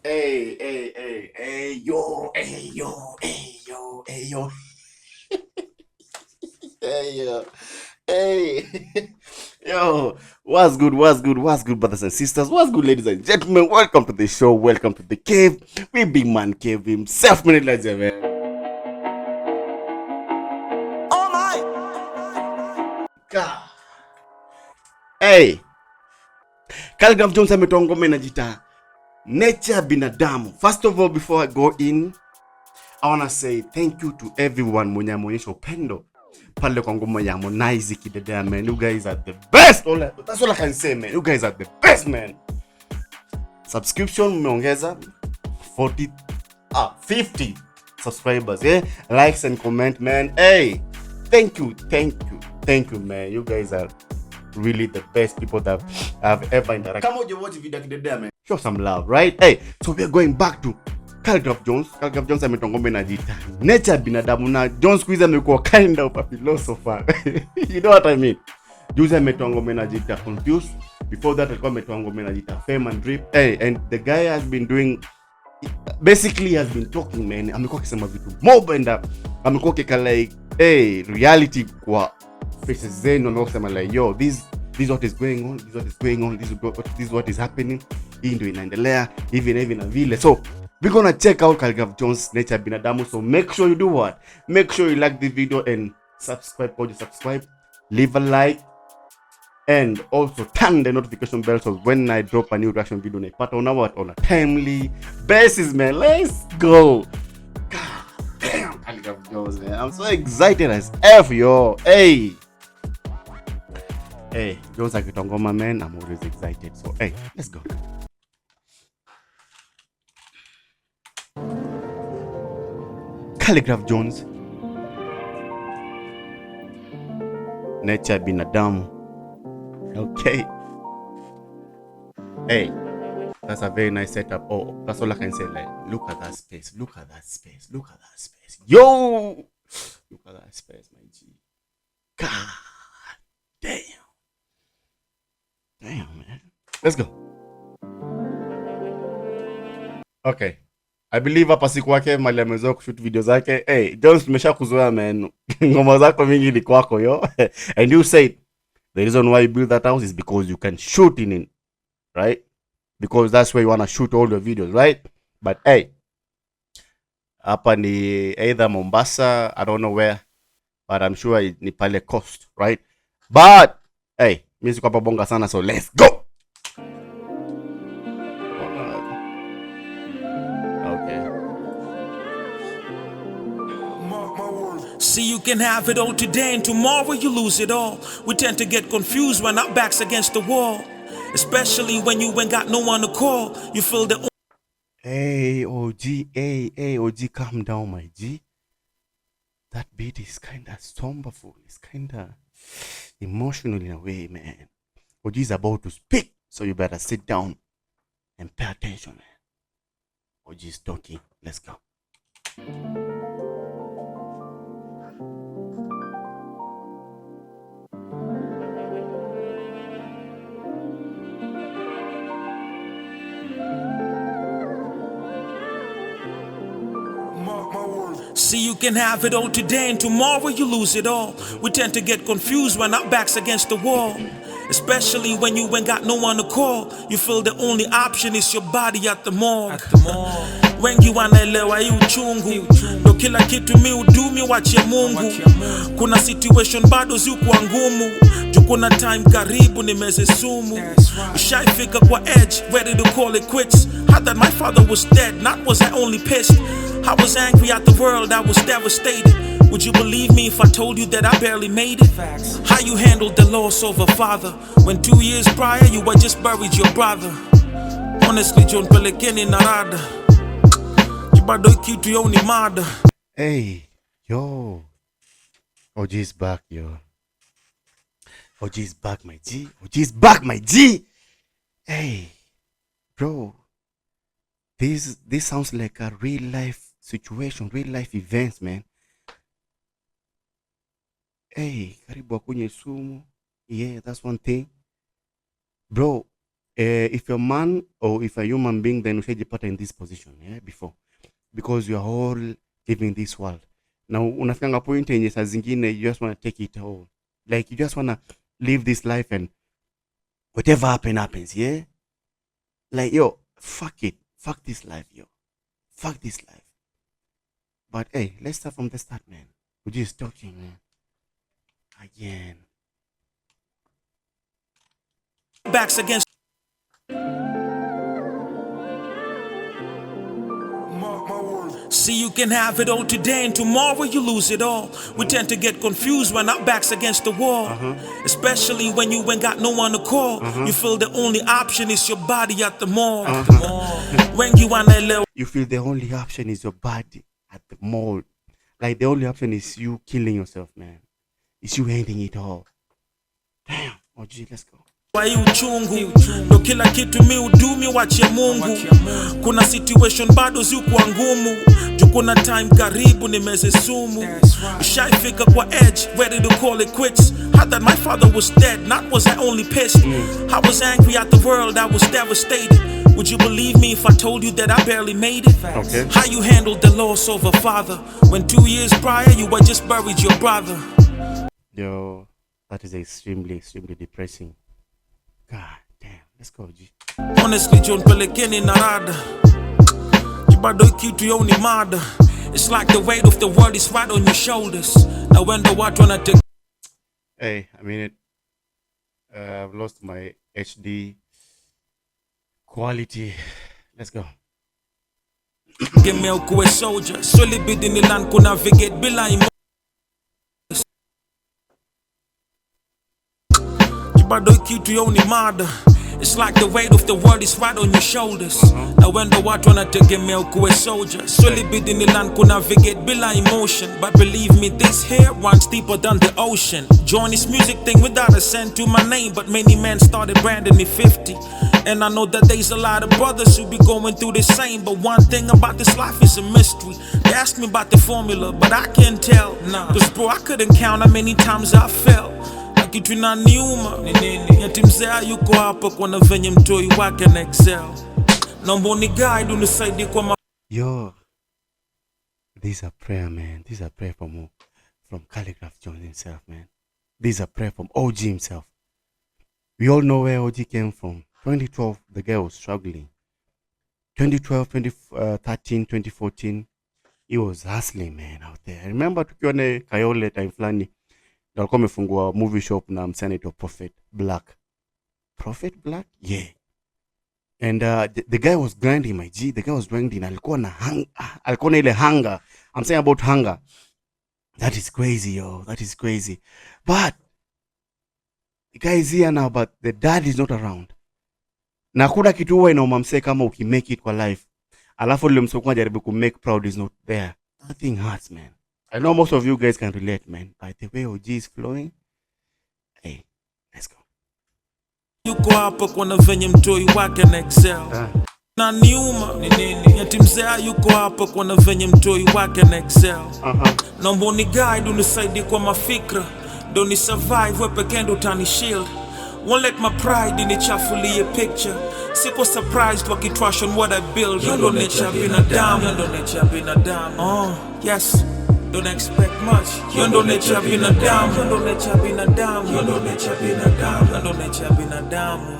Yo. Hey, yo. Hey. Yo. What's good, brothers and sisters? What's good, ladies and gentlemen? Welcome to the show. Welcome to the cave. We big man cave himself, man. Oh my God. Hey. Khaligragh Jones ametongoma inajita nature binadamu. First of all, before I go in, I want to say thank you to everyone mwenye ameonyesha upendo pale kwa ngoma ya Harmonize kidedea, man. You guys are the best. That's all I can say, man. You guys are the best, man. Subscription mmeongeza 50 subscribers, yeah? Likes and comment, man. Hey, thank you, man. You guys are really the best people that I've ever interacted. Come on, you watch video kidedea, man. Show some love, right? Hey, so we are going back to Khaligragh Jones. Khaligragh Jones ametongomba inajita nature binadamu, na Jones quiz amekuwa kind of a philosopher. You know what I mean? Juzi ametongomba inajita confused. Before that alikuwa ametongomba inajita fame and drip. Hey, and the guy has been doing, basically he has been talking, man. Amekuwa akisema vitu mob, and amekuwa kika like reality kwa faces zenu, amekuwa kusema like yo, this is what is going on, this is what is happening, hii ndio inaendelea hivi na vile. So we're gonna check out Khaligragh Jones nature binadamu. So make sure you do what? Make sure you like the video and subscribe. Leave a like and also turn the notification bell so when I drop a new reaction video naipata on a timely basis, man. Let's go. God damn, Khaligragh Jones, man. I'm so excited as F, yo. Hey, Jones akitongoma, man. I'm always excited. So hey, let's go. Khaligragh Jones nature binadamu. Okay. Hey, that's a very nice setup. Oh, that's all I can say. Like, look at that space. Yo, look at that space, my G. God damn, man. Let's go. Okay, I believe hapa siku wake mali amezoea kushoot video zake. Hey, Jones, tumesha kuzoea, man. Ngoma zako mingi ni kwako, yo. And you said the reason why you build that house is because you can shoot in it, right? Because that's where you want to shoot all your videos, right? But hey, hapa ni either Mombasa, I don't know where, but I'm sure ni pale coast, right? But hey, mimi siko hapa bonga sana, so let's go. See, you can have it all today and tomorrow you lose it all. We tend to get confused when our back's against the wall, especially when you ain't got no one to call. You feel the hey OG, calm down, my G. That beat is kinda somberful. It's kinda emotional in a way, man. OG is about to speak, so you better sit down and pay attention, man. OG is talking. Let's go. See, you can have it all today and tomorrow you lose it all. We tend to get confused when our back's against the wall, especially when you ain't got no one to call. You feel the only option is your body at the morgue. Wengi wanaelewa hii uchungu, ndo kila kitu mi udumi wachie Mungu. Kuna situation bado zikuwa ngumu, kuna time karibu nimeze sumu. Ushaifika kwa edge, ready to call it quits. Had that my father was dead, not was I only pissed. I was angry at the world, I was devastated. Would you believe me if I told you that I barely made it? How you handled the loss of a father, when 2 years prior you had just buried your brother. Honestly, John pelekeni narada, jibado kitu yo ni mada. Hey, yo, OG is back, yo. OG is back, my G. Hey, bro, this sounds like a real life situation, real life events, man. Hey, karibu akunywe sumu. Yeah, that's one thing. Bro, if you're a man or if a human being, then ushajipata in this position, yeah, before, because you are all living this world. Now unafikanga point yenye saa zingine you just want to take it all, like you just want to live this life and whatever happens, yeah, like yo, fuck it, fuck this life, yo, fuck this life. But hey, let's start from the start, man. We're just talking, man. Again. Backs against. See, you can have it all today and tomorrow you lose it all. We tend to get confused when our back's against the wall. Especially when you ain't got no one to call. You feel the only option is your body at the mall. When you wanna you feel the only option is your body at the mall. Like the only option is you killing yourself, man. It's you ending it all. Damn. Oh gee, let's go. Why uchungu ndo kila kitu mi udumi wachia Mungu. Kuna situation bado zikuwa ngumu, juu kuna time karibu nimeze sumu. Ushaifika kwa edge, ready to call it quits. Had that my father was dead, not was I only pissed. I was angry at the world, I was devastated. Would you believe me if I told you that I barely made it? Okay. How you handled the loss of a father when 2 years prior you had just buried your brother. Yo, that is extremely depressing. God damn, let's go, G. Honestly, John Pelekeni narada. Jibado kitu yo ni mada. It's like the weight of the world is right on your shoulders. Now when the water wanna take. Hey, I mean it. I've lost my HD quality. Let's go. Give me a soldier. Solely bidin nilan ko navigate bila imo. It's like the weight of the world is right on your shoulders. Now when the water wanna take me a soldier. Slowly bidin nilan ko navigate bila emotion. But believe me, this here runs deeper than the ocean. Join this music thing without a cent to my name, but many men started branding me 50. And I know that there's a lot of brothers who be going through the same. But one thing about this life is a mystery. They asked me about the formula, but I can't tell. Cause bro, I couldn't count how many times I fell. Kitu na niuma yati mzee yuko hapa kwa na venye mtoi wake na excel. Naomba ni guide unisaidie kwa Yo, this is a prayer, man. This is a prayer from Khaligragh John himself, man. This is a prayer from OG himself. We all know where OG came from. 2012, the guy was struggling. 2012, 2013, 2014, he was hustling, man, out there. I remember tukiwa na Kayole time flani. Alikuwa amefungua movie shop na msanii to Prophet Black. Prophet Black? Yeah. And the guy was grinding, my G. The guy was grinding. Alikuwa na ile hunger. I'm saying about hunger. That is crazy, yo. That is crazy. But the guy is here now, but the dad is not around. Na kuna kitu huwa inauma msee kama ukimake it kwa life. Alafu ile msee kwa jaribu ku make proud is not there. Nothing hurts, man. I know most of you guys can relate, man. By the way OG is flowing. Hey, let's go. Yuko hapa kwa na venye mtoi wake na excel. Na niuma yati mzee yuko hapa kwa na venye mtoi wake na excel. Naomba ni guide unisaidie kwa mafikra. Don't ni survive we pekee ndo utani shield. Won't let my pride inichafulie picture. Siko surprised wakitrash on what I build. Yondo nature binadamu. Yondo nature binadamu. Yes. Don't expect much. Yondo nature binadamu. Yondo nature binadamu. Yondo nature binadamu. Yondo nature binadamu.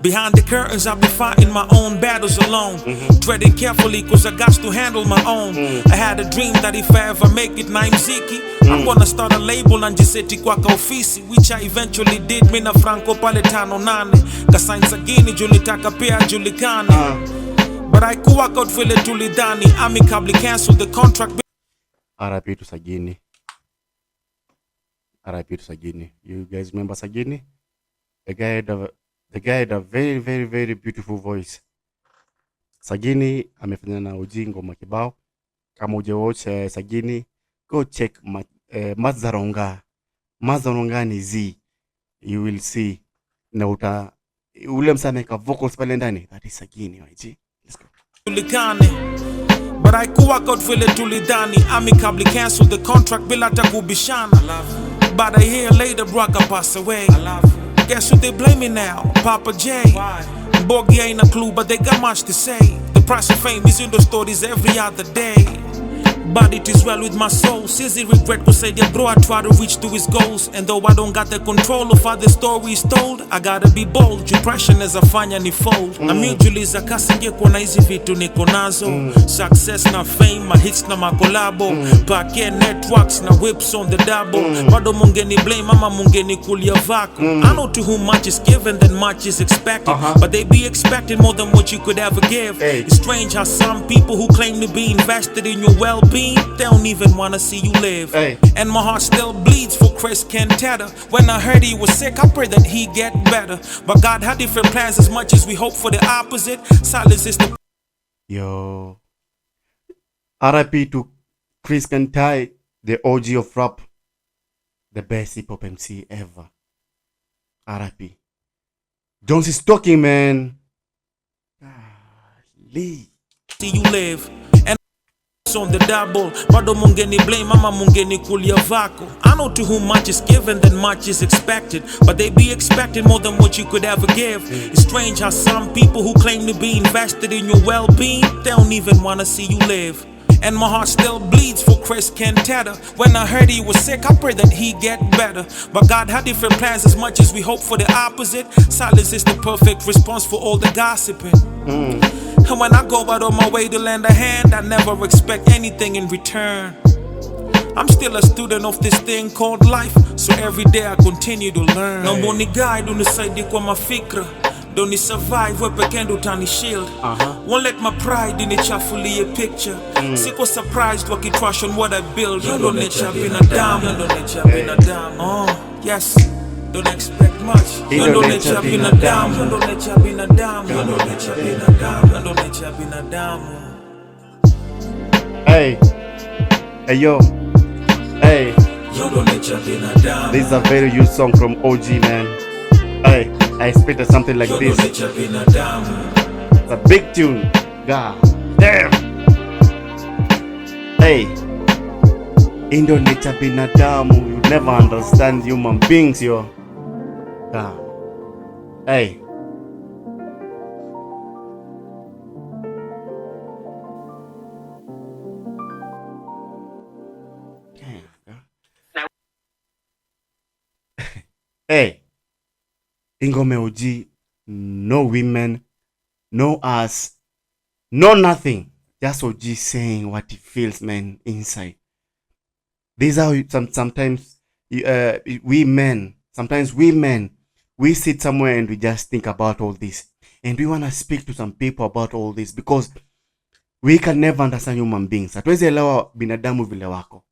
Behind the curtains, I'll be fighting my own battles alone. Treading carefully, cause I got to handle my own. I had a dream that if I ever make it, na mziki, I'm gonna start a label and jiseti kwa ofisi, which I eventually did. Mina Franco pale 5-8 kasain sagini julitaka pia julikani. But I kuwa out vile tulidhani. Amicably canceled the contract. RIP to Sagini. RIP to Sagini. You guys remember Sagini? The guy had a very, very, very beautiful voice. Sagini amefanya na OG ngoma kibao. Kama hujawatch Sagini, go check Mazaronga. Mazaronga ni Z. You will see. Na ule msana ka vocals pale ndani. That is Sagini, YG. Let's go. But I kuwa out vile tulidhani. Amicably canceled the contract bila hata kubishana. But a year later bro aka pass away. Guess who they blame me now? Papa J. Bogie ain't a clue, but they got much to say. The price of fame is in the stories every other day. But it is well with my soul. Says he regret cause say their bro I try to reach to his goals. And though I don't got the control of how the story is told, I gotta be bold. Depression as afanya ni fold. Namujuliza kasinge kuna hizi vitu niko nazo. Success na fame, my hits na makolabo. Pake networks na whips on the double. Bado mungeni blame ama mungeni kulia vako. I know to whom much is given then much is expected. But they be expecting more than what you could ever give. It's strange how some people who claim to be invested in your well-being, they don't even wanna see you live. And my heart still bleeds for Chris Cantata. When I heard he was sick, I pray that he get better. But God had different plans as much as we hope for the opposite. Silence is the... Yo. RIP to Chris Cantata, the OG of rap. The best hip hop MC ever. RIP. Jones is talking, man. See you live. And on the double, bado mungeni blame ama mungeni kulia vako. I know to whom much is given then much is expected. But they be expecting more than what you could ever give. It's strange how some people who claim to be invested in your well-being, they don't even wanna see you live. And my heart still bleeds for Chris Cantata. When I heard he was sick, I pray that he get better. But God had different plans as much as we hope for the opposite. Silence is the perfect response for all the gossiping. And when I go out on my way to lend a hand, I never expect anything in return. I'm still a student of this thing called life, so every day I continue to learn. No money guide unisaidi kwa mafikra. Don't ni survive wepe kendo tani shield. Won't let my pride inichafulie picture. Siko surprised wakitrash on what I build. Yondo nature binadamu. Yondo nature binadamu. Yes, don't expect much. Yondo nature binadamu. Yondo nature binadamu. Yondo nature binadamu. Yondo nature binadamu. Hey. Hey yo. Hey. Yondo nature binadamu. This is a very huge song from OG, man. Hey, I expected something like this. It's a big tune. God damn. Hey, Indo nature binadamu. You never understand human beings, yo. God. Hey. Hey. Ingome OG, no women, no us, no nothing. Just OG saying what he feels, man, inside. These are sometimes we men, we sit somewhere and we just think about all this. And we want to speak to some people about all this because we can never understand human beings. Hatuwezi elewa binadamu vile wako.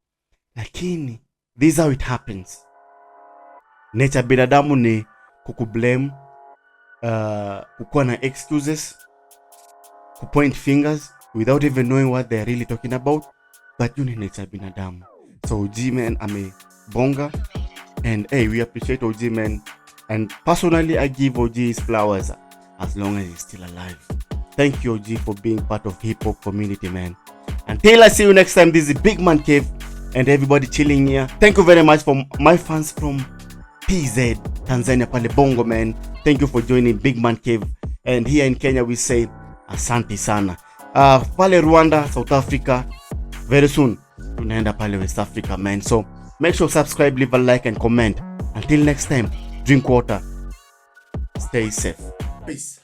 Lakini, this is how it happens. Nature binadamu ni kukublame, kukuwa na excuses, kupoint fingers without even knowing what they're really talking about. But you need nature binadamu. So OG, man, bonga. And hey, we appreciate OG, man. And personally, I give OG his flowers as long as he's still alive. Thank you, OG, for being part of hip-hop community, man. Until I see you next time, this is Big Man Cave and everybody chilling here. Thank you very much for my fans from PZ, Tanzania, pale Bongo, man. Thank you for joining Big Man Cave. And here in Kenya, we say asante sana. Pale Rwanda, South Africa, very soon, tunaenda pale West Africa, man. So make sure subscribe, leave a like and comment. Until next time, drink water, stay safe. Peace.